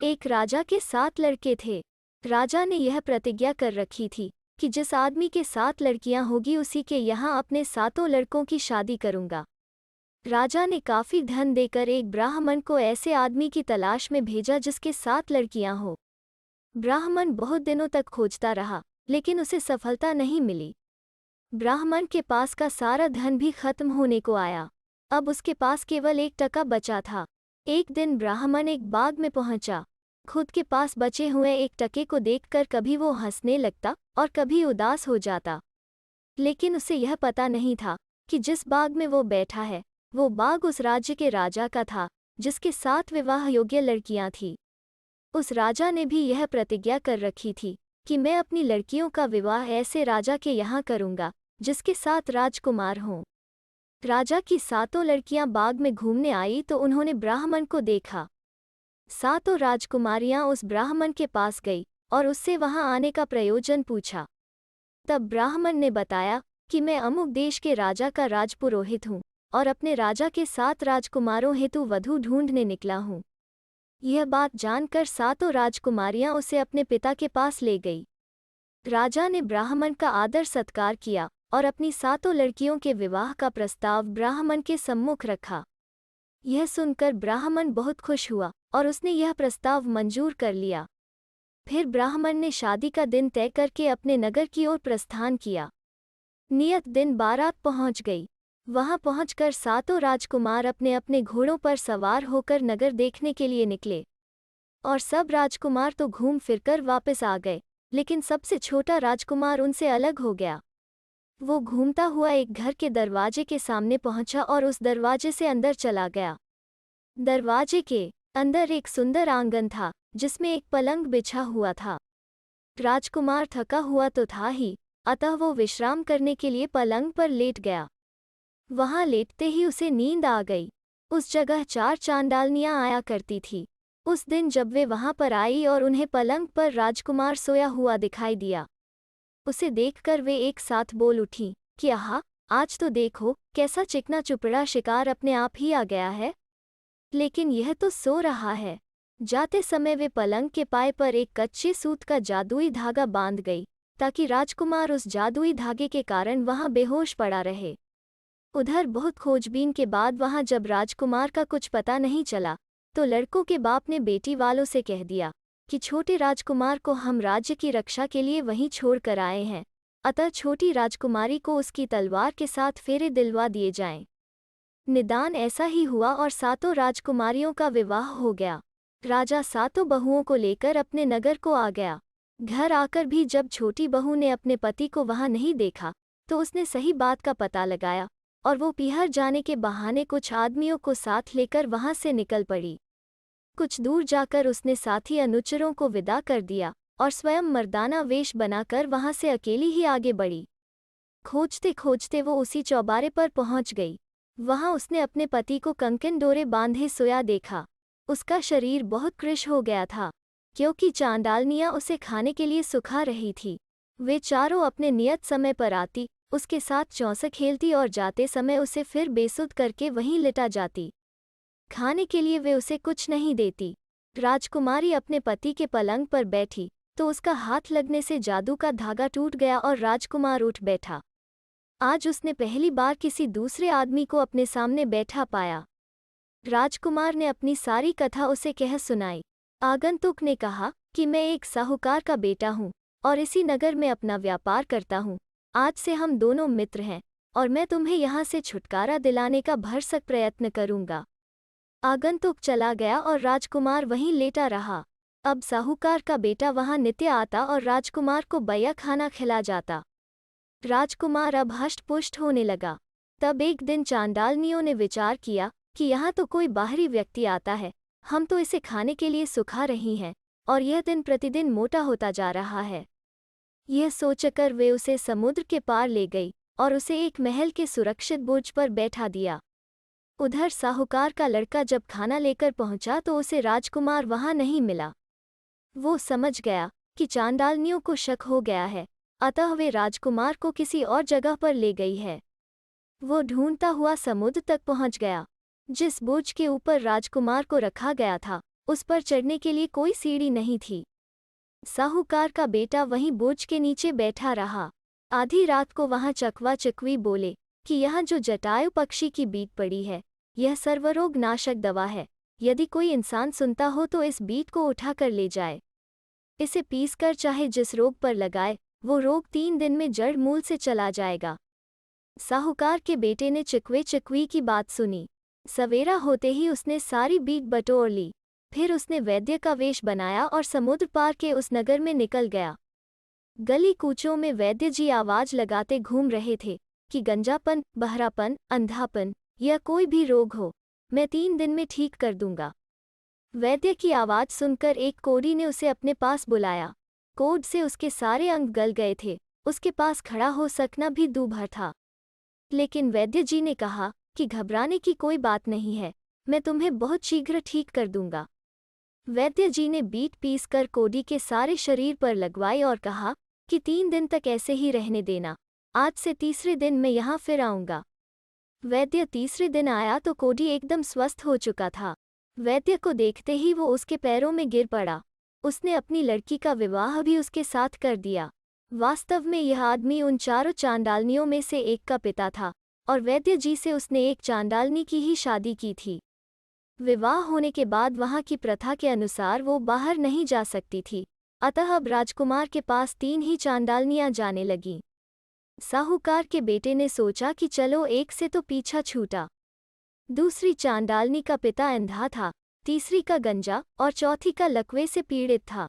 एक राजा के 7 लड़के थे। राजा ने यह प्रतिज्ञा कर रखी थी कि जिस आदमी के 7 लड़कियां होगी उसी के यहाँ अपने 7 लड़कों की शादी करूंगा। राजा ने काफी धन देकर एक ब्राह्मण को ऐसे आदमी की तलाश में भेजा जिसके 7 लड़कियां हो। ब्राह्मण बहुत दिनों तक खोजता रहा, लेकिन उसे सफलता नहीं मिली। ब्राह्मण के पास का सारा धन भी खत्म होने को आया। अब उसके पास केवल 1 टका बचा था। एक दिन ब्राह्मण एक बाग में पहुंचा। खुद के पास बचे हुए 1 टके को देखकर कभी वो हंसने लगता और कभी उदास हो जाता। लेकिन उसे यह पता नहीं था कि जिस बाग में वो बैठा है, वो बाग उस राज्य के राजा का था, जिसके 7 विवाह योग्य लड़कियां थीं। उस राजा ने भी यह प्रतिज्ञा कर रखी थी कि मैं अपनी लड़कियों का विवाह ऐसे राजा के यहाँ करूंगा जिसके 7 राजकुमार हों। राजा की 7 लड़कियां बाग में घूमने आई तो उन्होंने ब्राह्मण को देखा। 7 राजकुमारियां उस ब्राह्मण के पास गई और उससे वहां आने का प्रयोजन पूछा। तब ब्राह्मण ने बताया कि मैं अमुक देश के राजा का राजपुरोहित हूँ और अपने राजा के 7 राजकुमारों हेतु वधू ढूंढने निकला हूँ। यह बात जानकर 7 राजकुमारियां उसे अपने पिता के पास ले गई। राजा ने ब्राह्मण का आदर सत्कार किया और अपनी 7 लड़कियों के विवाह का प्रस्ताव ब्राह्मण के सम्मुख रखा। यह सुनकर ब्राह्मण बहुत खुश हुआ और उसने यह प्रस्ताव मंजूर कर लिया। फिर ब्राह्मण ने शादी का दिन तय करके अपने नगर की ओर प्रस्थान किया। नियत दिन बारात पहुंच गई। वहां पहुंचकर 7 राजकुमार अपने अपने घोड़ों पर सवार होकर नगर देखने के लिए निकले। और सब राजकुमार तो घूम फिरकर वापस आ गए, लेकिन सबसे छोटा राजकुमार उनसे अलग हो गया। वो घूमता हुआ एक घर के दरवाजे के सामने पहुंचा और उस दरवाजे से अंदर चला गया। दरवाजे के अंदर एक सुंदर आंगन था जिसमें एक पलंग बिछा हुआ था। राजकुमार थका हुआ तो था ही, अतः वो विश्राम करने के लिए पलंग पर लेट गया। वहां लेटते ही उसे नींद आ गई। उस जगह 4 चांडालनियां आया करती थी। उस दिन जब वे वहां पर आई और उन्हें पलंग पर राजकुमार सोया हुआ दिखाई दिया, उसे देखकर वे एक साथ बोल उठीं कि आहा, आज तो देखो कैसा चिकना चुपड़ा शिकार अपने आप ही आ गया है। लेकिन यह तो सो रहा है। जाते समय वे पलंग के पाए पर एक कच्चे सूत का जादुई धागा बांध गई, ताकि राजकुमार उस जादुई धागे के कारण वहां बेहोश पड़ा रहे। उधर बहुत खोजबीन के बाद वहां जब राजकुमार का कुछ पता नहीं चला, तो लड़कों के बाप ने बेटी वालों से कह दिया कि छोटे राजकुमार को हम राज्य की रक्षा के लिए वहीं छोड़ कर आए हैं, अतः छोटी राजकुमारी को उसकी तलवार के साथ फेरे दिलवा दिए जाएं। निदान ऐसा ही हुआ और 7 राजकुमारियों का विवाह हो गया। राजा 7 बहुओं को लेकर अपने नगर को आ गया। घर आकर भी जब छोटी बहू ने अपने पति को वहां नहीं देखा, तो उसने सही बात का पता लगाया और वो पीहर जाने के बहाने कुछ आदमियों को साथ लेकर वहां से निकल पड़ी। कुछ दूर जाकर उसने साथी अनुचरों को विदा कर दिया और स्वयं मर्दाना वेश बनाकर वहां से अकेली ही आगे बढ़ी। खोजते खोजते वो उसी चौबारे पर पहुंच गई। वहां उसने अपने पति को कंकन डोरे बांधे सोया देखा। उसका शरीर बहुत कृश हो गया था, क्योंकि चांडालनियां उसे खाने के लिए सुखा रही थी। वे चारों अपने नियत समय पर आती, उसके साथ चौंसे खेलती और जाते समय उसे फिर बेसुध करके वहीं लिटा जाती। खाने के लिए वे उसे कुछ नहीं देती। राजकुमारी अपने पति के पलंग पर बैठी तो उसका हाथ लगने से जादू का धागा टूट गया और राजकुमार उठ बैठा। आज उसने पहली बार किसी दूसरे आदमी को अपने सामने बैठा पाया। राजकुमार ने अपनी सारी कथा उसे कह सुनाई। आगंतुक ने कहा कि मैं एक साहूकार का बेटा हूँ और इसी नगर में अपना व्यापार करता हूँ। आज से हम दोनों मित्र हैं और मैं तुम्हें यहाँ से छुटकारा दिलाने का भरसक प्रयत्न करूँगा। आगंतुक चला गया और राजकुमार वहीं लेटा रहा। अब साहूकार का बेटा वहां नित्य आता और राजकुमार को बैया खाना खिला जाता। राजकुमार अब हष्ट-पुष्ट होने लगा। तब एक दिन चांडालनियों ने विचार किया कि यहाँ तो कोई बाहरी व्यक्ति आता है, हम तो इसे खाने के लिए सुखा रही हैं और यह दिन प्रतिदिन मोटा होता जा रहा है। यह सोचकर वे उसे समुद्र के पार ले गई और उसे एक महल के सुरक्षित बुर्ज पर बैठा दिया। उधर साहूकार का लड़का जब खाना लेकर पहुंचा तो उसे राजकुमार वहां नहीं मिला। वो समझ गया कि चांडालनियों को शक हो गया है, अतः वे राजकुमार को किसी और जगह पर ले गई है। वो ढूंढता हुआ समुद्र तक पहुंच गया। जिस बुर्ज के ऊपर राजकुमार को रखा गया था, उस पर चढ़ने के लिए कोई सीढ़ी नहीं थी। साहूकार का बेटा वहीं बोझ के नीचे बैठा रहा। आधी रात को वहां चकवा चकवी बोले कि यहाँ जो जटायु पक्षी की बीट पड़ी है, यह सर्वरोग नाशक दवा है। यदि कोई इंसान सुनता हो तो इस बीट को उठाकर ले जाए। इसे पीसकर चाहे जिस रोग पर लगाए, वो रोग 3 दिन में जड़ मूल से चला जाएगा। साहूकार के बेटे ने चिकवे चिकवी की बात सुनी। सवेरा होते ही उसने सारी बीट बटोर ली। फिर उसने वैद्य का वेश बनाया और समुद्र पार के उस नगर में निकल गया। गली कूचों में वैद्य जी आवाज लगाते घूम रहे थे कि गंजापन, बहरापन, अंधापन या कोई भी रोग हो, मैं 3 दिन में ठीक कर दूंगा। वैद्य की आवाज सुनकर एक कोढ़ी ने उसे अपने पास बुलाया। कोढ़ से उसके सारे अंग गल गए थे, उसके पास खड़ा हो सकना भी दूभर था। लेकिन वैद्य जी ने कहा कि घबराने की कोई बात नहीं है, मैं तुम्हें बहुत शीघ्र ठीक कर दूंगा। वैद्य जी ने बीट पीसकर कोढ़ी के सारे शरीर पर लगवाई और कहा कि 3 दिन तक ऐसे ही रहने देना, आज से तीसरे दिन मैं यहाँ फिर आऊँगा। वैद्य तीसरे दिन आया तो कोढ़ी एकदम स्वस्थ हो चुका था। वैद्य को देखते ही वो उसके पैरों में गिर पड़ा। उसने अपनी लड़की का विवाह भी उसके साथ कर दिया। वास्तव में यह आदमी उन 4 चांडालनियों में से एक का पिता था और वैद्य जी से उसने एक चांडालनी की ही शादी की थी। विवाह होने के बाद वहां की प्रथा के अनुसार वो बाहर नहीं जा सकती थी, अतः अब राजकुमार के पास 3 ही चांडालनियां जाने लगीं। साहूकार के बेटे ने सोचा कि चलो एक से तो पीछा छूटा। दूसरी चांडालनी का पिता अंधा था, तीसरी का गंजा और चौथी का लकवे से पीड़ित था।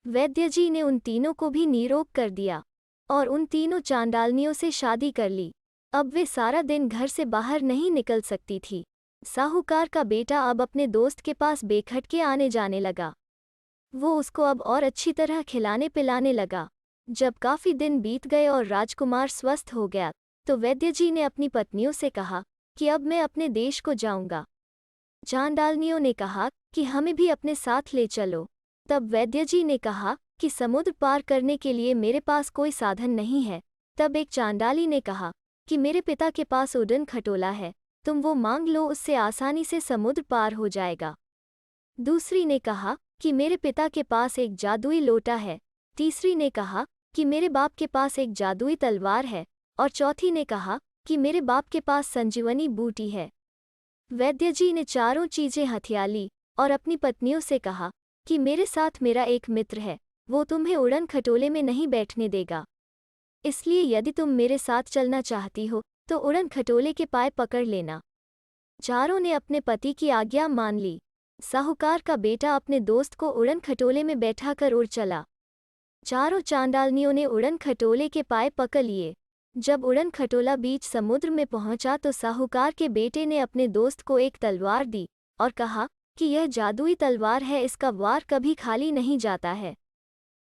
वैद्य जी ने उन तीनों को भी निरोग कर दिया और उन तीनों चांडालनियों से शादी कर ली। अब वे सारा दिन घर से बाहर नहीं निकल सकती थी। साहूकार का बेटा अब अपने दोस्त के पास बेखटके आने जाने लगा। वो उसको अब और अच्छी तरह खिलाने पिलाने लगा। जब काफी दिन बीत गए और राजकुमार स्वस्थ हो गया, तो वैद्य जी ने अपनी पत्नियों से कहा कि अब मैं अपने देश को जाऊंगा। चांडालनियों ने कहा कि हमें भी अपने साथ ले चलो। तब वैद्य जी ने कहा कि समुद्र पार करने के लिए मेरे पास कोई साधन नहीं है। तब एक चांडाली ने कहा कि मेरे पिता के पास उड़न खटोला है, तुम वो मांग लो, उससे आसानी से समुद्र पार हो जाएगा। दूसरी ने कहा कि मेरे पिता के पास एक जादुई लोटा है। तीसरी ने कहा कि मेरे बाप के पास एक जादुई तलवार है और चौथी ने कहा कि मेरे बाप के पास संजीवनी बूटी है। वैद्य जी ने चारों चीजें हथिया ली और अपनी पत्नियों से कहा कि मेरे साथ मेरा एक मित्र है, वो तुम्हें उड़न खटोले में नहीं बैठने देगा। इसलिए यदि तुम मेरे साथ चलना चाहती हो तो उड़न खटोले के पाए पकड़ लेना। चारों ने अपने पति की आज्ञा मान ली। साहूकार का बेटा अपने दोस्त को उड़न खटोले में बैठाकर उड़ चला। चारों चांडालनियों ने उड़न खटोले के पाए पकड़ लिए। जब उड़न खटोला बीच समुद्र में पहुंचा तो साहूकार के बेटे ने अपने दोस्त को एक तलवार दी और कहा कि यह जादुई तलवार है, इसका वार कभी खाली नहीं जाता है,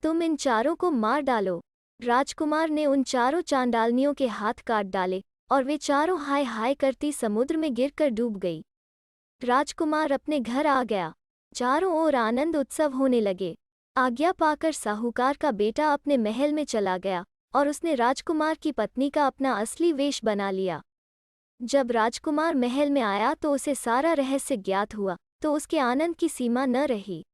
तुम इन चारों को मार डालो। राजकुमार ने उन चारों चांडालनियों के हाथ काट डाले और वे चारों हाय हाय करती समुद्र में गिरकर डूब गई। राजकुमार अपने घर आ गया। चारों ओर आनंद उत्सव होने लगे। आज्ञा पाकर साहूकार का बेटा अपने महल में चला गया और उसने राजकुमार की पत्नी का अपना असली वेश बना लिया। जब राजकुमार महल में आया तो उसे सारा रहस्य ज्ञात हुआ, तो उसके आनंद की सीमा न रही।